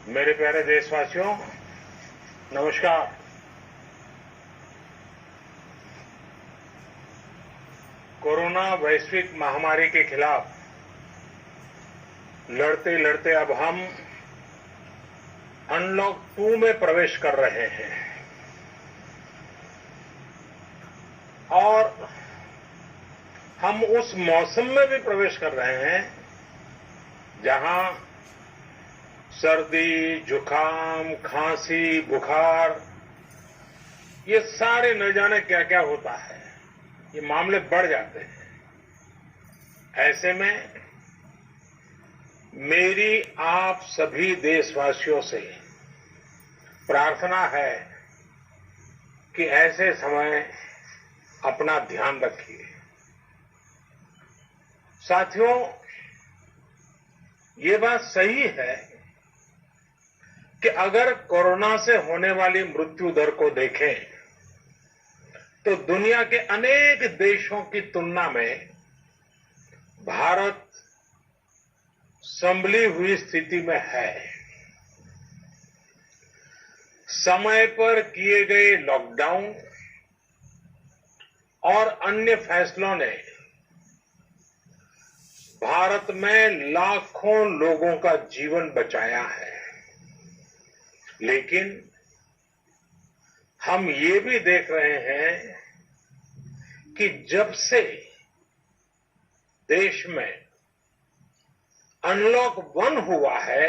मेरे प्यारे देशवासियों, नमस्कार। कोरोना वैश्विक महामारी के खिलाफ लड़ते लड़ते अब हम अनलॉक 2 में प्रवेश कर रहे हैं और हम उस मौसम में भी प्रवेश कर रहे हैं जहां सर्दी, जुकाम, खांसी, बुखार, ये सारे न जाने क्या क्या होता है, ये मामले बढ़ जाते हैं। ऐसे में मेरी आप सभी देशवासियों से प्रार्थना है कि ऐसे समय अपना ध्यान रखिए। साथियों, ये बात सही है कि अगर कोरोना से होने वाली मृत्यु दर को देखें तो दुनिया के अनेक देशों की तुलना में भारत संभली हुई स्थिति में है। समय पर किए गए लॉकडाउन और अन्य फैसलों ने भारत में लाखों लोगों का जीवन बचाया है, लेकिन हम ये भी देख रहे हैं कि जब से देश में अनलॉक 1 हुआ है,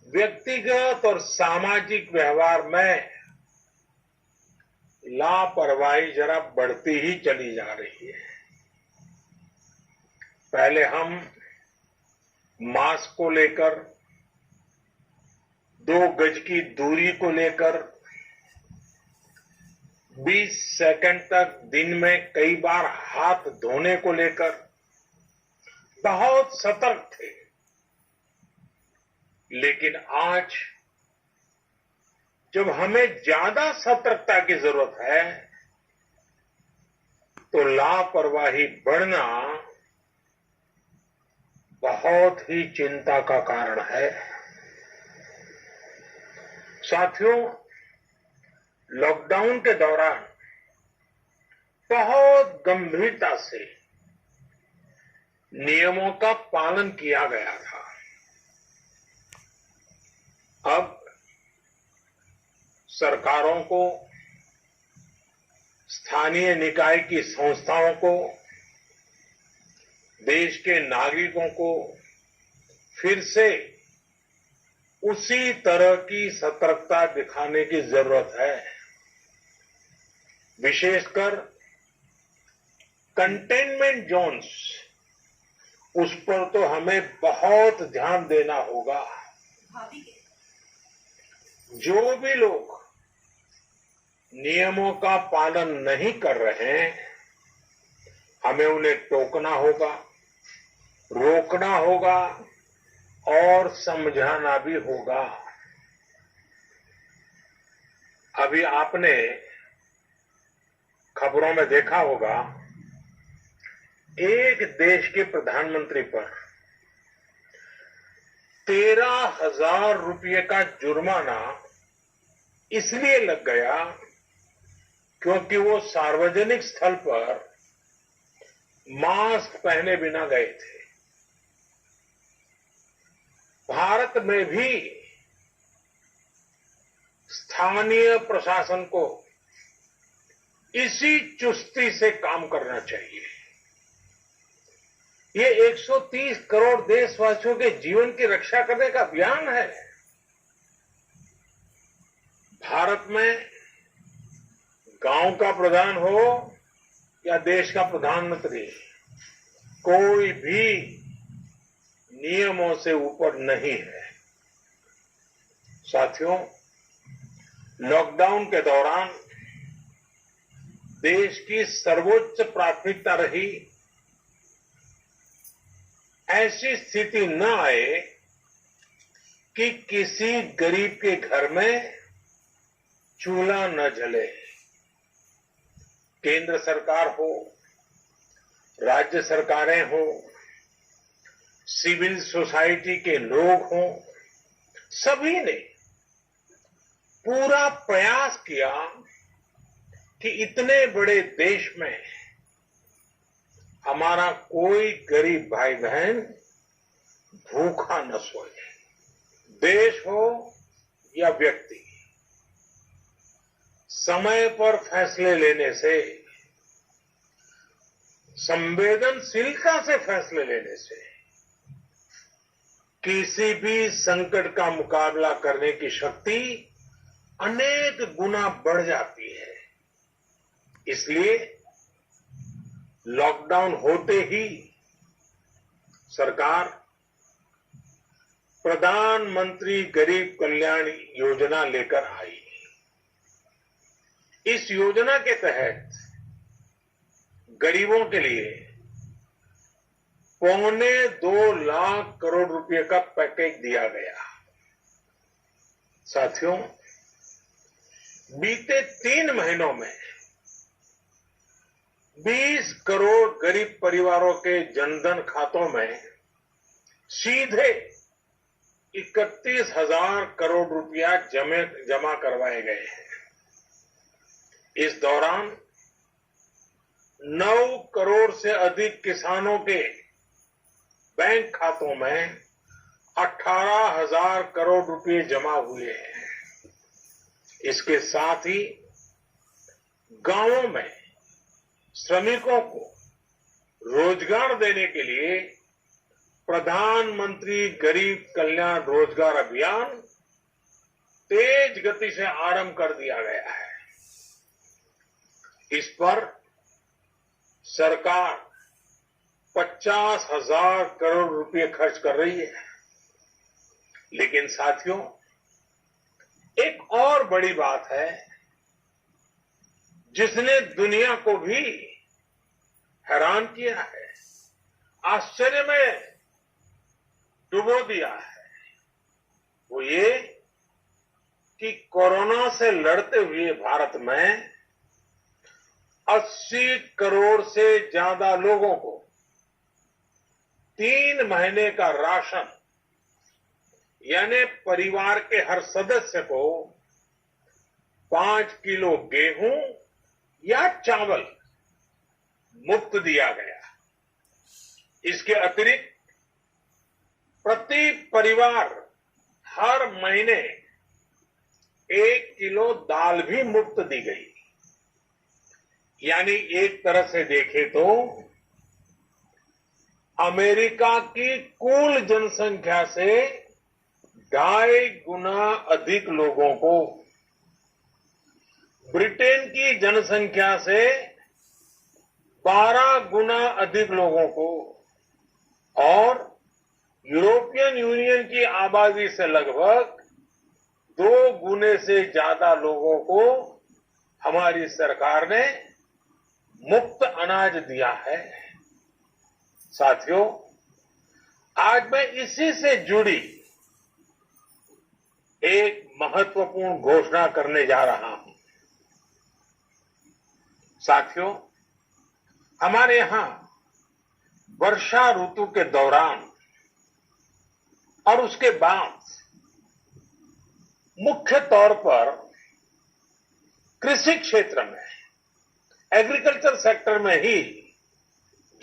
व्यक्तिगत और सामाजिक व्यवहार में लापरवाही जरा बढ़ती ही चली जा रही है। पहले हम मास्क को लेकर, 2 गज की दूरी को लेकर 20 सेकंड तक दिन में कई बार हाथ धोने को लेकर बहुत सतर्क थे, लेकिन आज जब हमें ज्यादा सतर्कता की जरूरत है तो लापरवाही बढ़ना बहुत ही चिंता का कारण है। साथियों, लॉकडाउन के दौरान बहुत गंभीरता से नियमों का पालन किया गया था। अब सरकारों को, स्थानीय निकाय की संस्थाओं को, देश के नागरिकों को फिर से उसी तरह की सतर्कता दिखाने की जरूरत है। विशेषकर कंटेनमेंट जोन्स, उस पर तो हमें बहुत ध्यान देना होगा। जो भी लोग नियमों का पालन नहीं कर रहे हैं, हमें उन्हें टोकना होगा, रोकना होगा और समझाना भी होगा। अभी आपने खबरों में देखा होगा, एक देश के प्रधानमंत्री पर 13,000 रुपये का जुर्माना इसलिए लग गया क्योंकि वो सार्वजनिक स्थल पर मास्क पहने बिना गए थे। भारत में भी स्थानीय प्रशासन को इसी चुस्ती से काम करना चाहिए। ये 130 करोड़ देशवासियों के जीवन की रक्षा करने का अभियान है। भारत में गांव का प्रधान हो या देश का प्रधानमंत्री, कोई भी नियमों से ऊपर नहीं है। साथियों, लॉकडाउन के दौरान देश की सर्वोच्च प्राथमिकता रही ऐसी स्थिति न आए कि किसी गरीब के घर में चूल्हा न जले। केंद्र सरकार हो, राज्य सरकारें हो, सिविल सोसाइटी के लोग हों, सभी ने पूरा प्रयास किया कि इतने बड़े देश में हमारा कोई गरीब भाई बहन भूखा न सोए, देश हो या व्यक्ति। समय पर फैसले लेने से, संवेदनशीलता से फैसले लेने से किसी भी संकट का मुकाबला करने की शक्ति अनेक गुना बढ़ जाती है। इसलिए लॉकडाउन होते ही सरकार प्रधानमंत्री गरीब कल्याण योजना लेकर आई। इस योजना के तहत गरीबों के लिए 2.25 लाख करोड़ रुपए का पैकेज दिया गया। साथियों, बीते 3 महीनों में 20 करोड़ गरीब परिवारों के जनधन खातों में सीधे 31,000 करोड़ रुपया जमा करवाए गए हैं। इस दौरान 9 करोड़ से अधिक किसानों के बैंक खातों में 18,000 करोड़ रुपए जमा हुए हैं। इसके साथ ही गांवों में श्रमिकों को रोजगार देने के लिए प्रधानमंत्री गरीब कल्याण रोजगार अभियान तेज गति से आरंभ कर दिया गया है। इस पर सरकार 50,000 करोड़ रुपए खर्च कर रही है। लेकिन साथियों, एक और बड़ी बात है जिसने दुनिया को भी हैरान किया है, आश्चर्य में डुबो दिया है। वो ये कि कोरोना से लड़ते हुए भारत में 80 करोड़ से ज्यादा लोगों को 3 महीने का राशन, यानी परिवार के हर सदस्य को 5 किलो गेहूं या चावल मुफ्त दिया गया। इसके अतिरिक्त प्रति परिवार हर महीने 1 किलो दाल भी मुफ्त दी गई। यानी एक तरह से देखें तो अमेरिका की कुल जनसंख्या से 2.5 गुना अधिक लोगों को, ब्रिटेन की जनसंख्या से 12 गुना अधिक लोगों को और यूरोपियन यूनियन की आबादी से लगभग 2 गुने से ज्यादा लोगों को हमारी सरकार ने मुफ्त अनाज दिया है। साथियों, आज मैं इसी से जुड़ी एक महत्वपूर्ण घोषणा करने जा रहा हूं। साथियों, हमारे यहां वर्षा ऋतु के दौरान और उसके बाद मुख्य तौर पर कृषि क्षेत्र में, एग्रीकल्चर सेक्टर में ही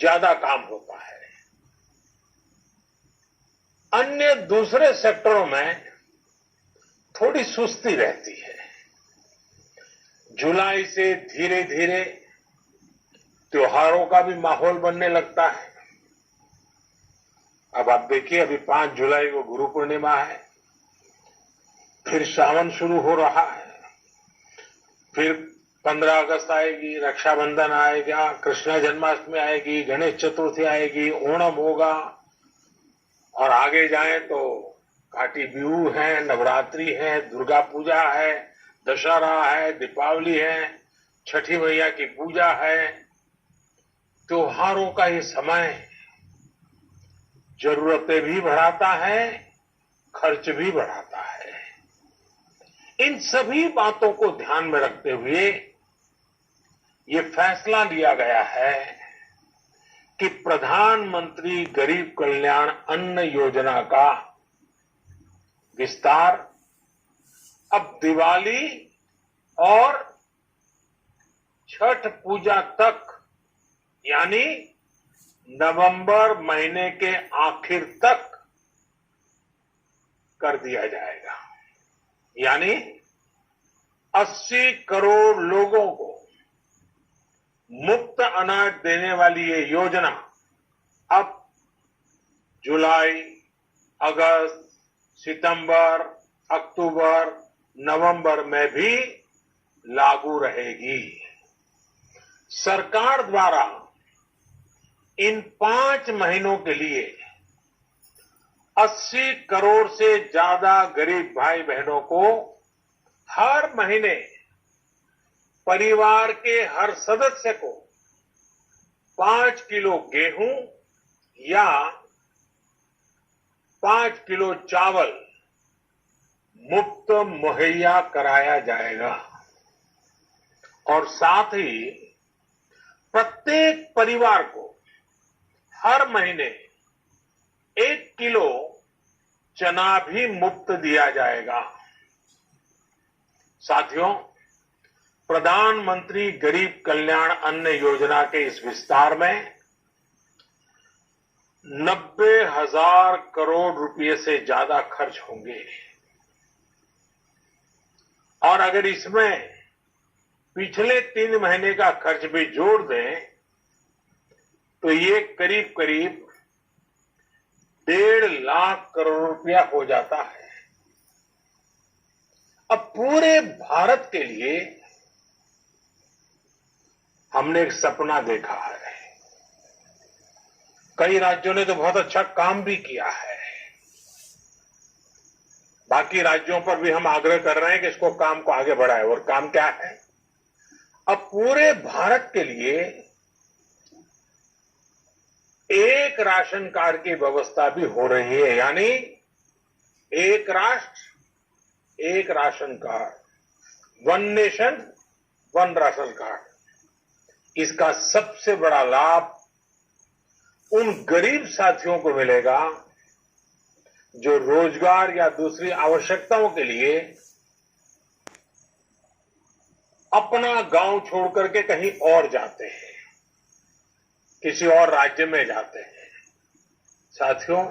ज्यादा काम होता है। अन्य दूसरे सेक्टरों में थोड़ी सुस्ती रहती है। जुलाई से धीरे धीरे त्योहारों का भी माहौल बनने लगता है। अब आप देखिए, अभी 5 जुलाई को गुरु पूर्णिमा है, फिर सावन शुरू हो रहा है, फिर 15 अगस्त आएगी, रक्षाबंधन आएगा, कृष्ण जन्माष्टमी आएगी, गणेश चतुर्थी आएगी, ओणम होगा और आगे जाए तो काटी बिहू है, नवरात्रि है, दुर्गा पूजा है, दशहरा है, दीपावली है, छठी मैया की पूजा है। त्योहारों का ये समय जरूरतें भी बढ़ाता है, खर्च भी बढ़ाता है। इन सभी बातों को ध्यान में रखते हुए ये फैसला लिया गया है कि प्रधानमंत्री गरीब कल्याण अन्न योजना का विस्तार अब दिवाली और छठ पूजा तक, यानी नवंबर महीने के आखिर तक कर दिया जाएगा। यानी 80 करोड़ लोगों को मुफ्त अनाज देने वाली ये योजना अब जुलाई, अगस्त, सितंबर, अक्टूबर, नवंबर में भी लागू रहेगी। सरकार द्वारा इन 5 महीनों के लिए 80 करोड़ से ज्यादा गरीब भाई बहनों को हर महीने परिवार के हर सदस्य को 5 किलो गेहूं या 5 किलो चावल मुफ्त मुहैया कराया जाएगा और साथ ही प्रत्येक परिवार को हर महीने 1 किलो चना भी मुफ्त दिया जाएगा। साथियों, प्रधानमंत्री गरीब कल्याण अन्न योजना के इस विस्तार में 90,000 करोड़ रुपए से ज्यादा खर्च होंगे और अगर इसमें पिछले 3 महीने का खर्च भी जोड़ दें तो ये करीब करीब 1.5 लाख करोड़ रुपया हो जाता है। अब पूरे भारत के लिए हमने एक सपना देखा है। कई राज्यों ने तो बहुत अच्छा काम भी किया है। बाकी राज्यों पर भी हम आग्रह कर रहे हैं कि इसको काम को आगे बढ़ाएं। और काम क्या है? अब पूरे भारत के लिए एक राशन कार्ड की व्यवस्था भी हो रही है, यानी एक राष्ट्र एक ration card, one nation one ration card. इसका सबसे बड़ा लाभ उन गरीब साथियों को मिलेगा जो रोजगार या दूसरी आवश्यकताओं के लिए अपना गांव छोड़ करके कहीं और जाते हैं, किसी और राज्य में जाते हैं। साथियों,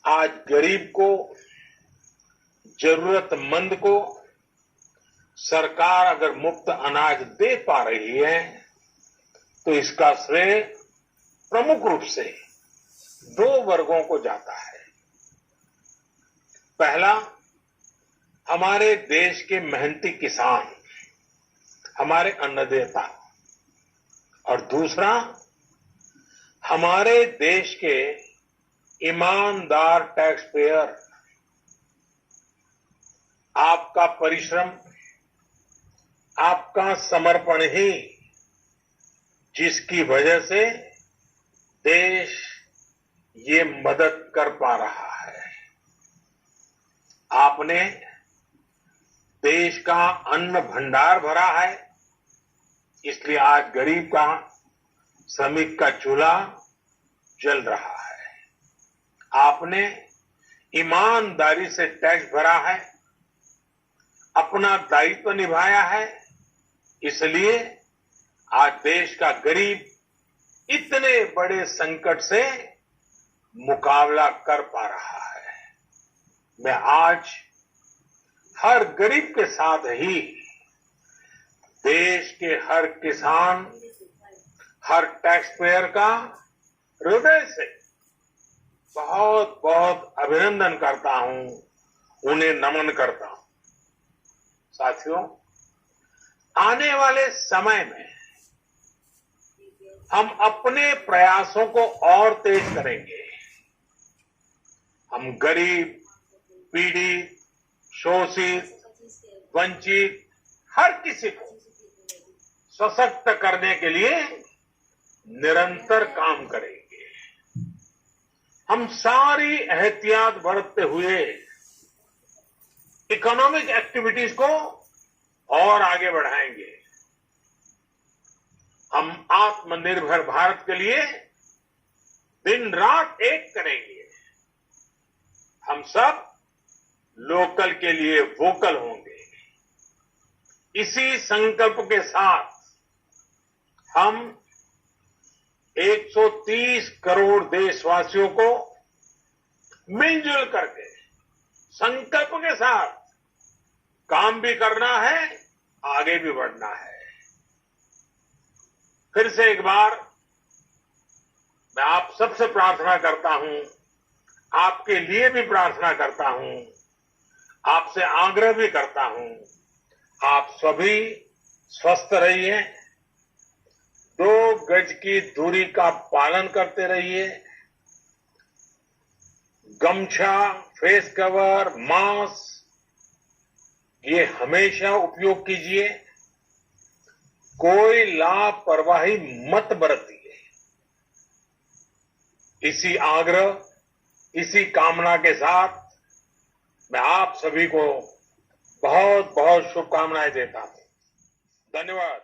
आज गरीब को, जरूरतमंद को सरकार अगर मुफ्त अनाज दे पा रही है तो इसका श्रेय प्रमुख रूप से 2 वर्गों को जाता है। पहला, हमारे देश के मेहनती किसान, हमारे अन्नदाता, और दूसरा हमारे देश के ईमानदार टैक्स पेयर। आपका परिश्रम, आपका समर्पण ही जिसकी वजह से देश ये मदद कर पा रहा है। आपने देश का अन्न भंडार भरा है, इसलिए आज गरीब का, श्रमिक का चूल्हा जल रहा है। आपने ईमानदारी से टैक्स भरा है, अपना दायित्व निभाया है, इसलिए आज देश का गरीब इतने बड़े संकट से मुकाबला कर पा रहा है। मैं आज हर गरीब के साथ ही देश के हर किसान, हर टैक्स पेयर का हृदय से बहुत बहुत अभिनंदन करता हूं, उन्हें नमन करता हूं। साथियों, आने वाले समय में हम अपने प्रयासों को और तेज करेंगे। हम गरीब, पीड़ित, शोषित, वंचित हर किसी को सशक्त करने के लिए निरंतर काम करेंगे। हम सारी एहतियात बरतते हुए इकोनॉमिक एक्टिविटीज को और आगे बढ़ाएंगे। हम आत्मनिर्भर भारत के लिए दिन रात एक करेंगे। हम सब लोकल के लिए वोकल होंगे। इसी संकल्प के साथ हम 130 करोड़ देशवासियों को मिलजुल करके संकल्प के साथ काम भी करना है, आगे भी बढ़ना है। फिर से एक बार मैं आप सबसे प्रार्थना करता हूं, आपके लिए भी प्रार्थना करता हूं, आपसे आग्रह भी करता हूं, आप सभी स्वस्थ रहिए, 2 गज की दूरी का पालन करते रहिए, गमछा, फेस कवर, मास्क ये हमेशा उपयोग कीजिए, कोई लापरवाही मत बरतिए। इसी आग्रह, इसी कामना के साथ मैं आप सभी को बहुत बहुत शुभकामनाएं देता हूं। धन्यवाद।